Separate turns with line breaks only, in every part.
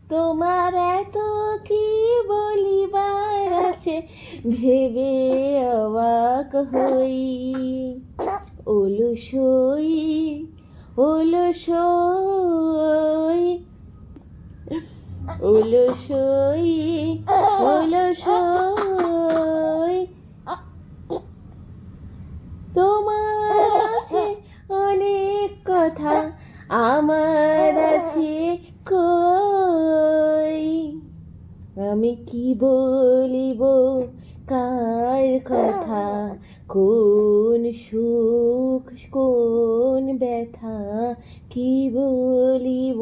তোমার এত কি বলিবার আছে, ভেবে অবাক হই। অলসই অলসই অলসই অলসই, তোমার আছে অনেক কথা, আমার আছে কই। আমি কি বলিব কার কথা, কোন সুখ কোন ব্যথা, কি বলিব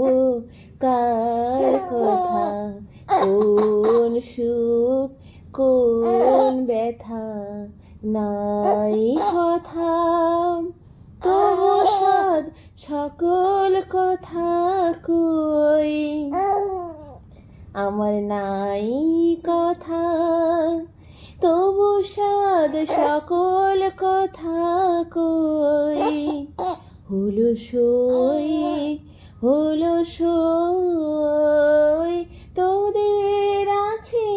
কার কথা, কোন সুখ কোন ব্যথা। নাই কথা তবু সাধ সকল কথা কই। আমার নাই কথা তবু সাধ সকল কথা কই। অলসই অলসই, তোদের আছে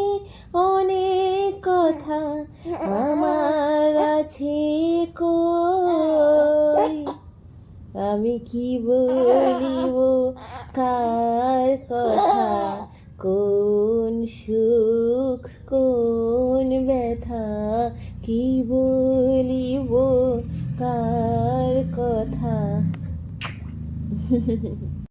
অনেক কথা, আমার আছে কই। আমি কি বলিব কার কথা, কোন সুখ কোন ব্যথা, কি বলিব কার কথা।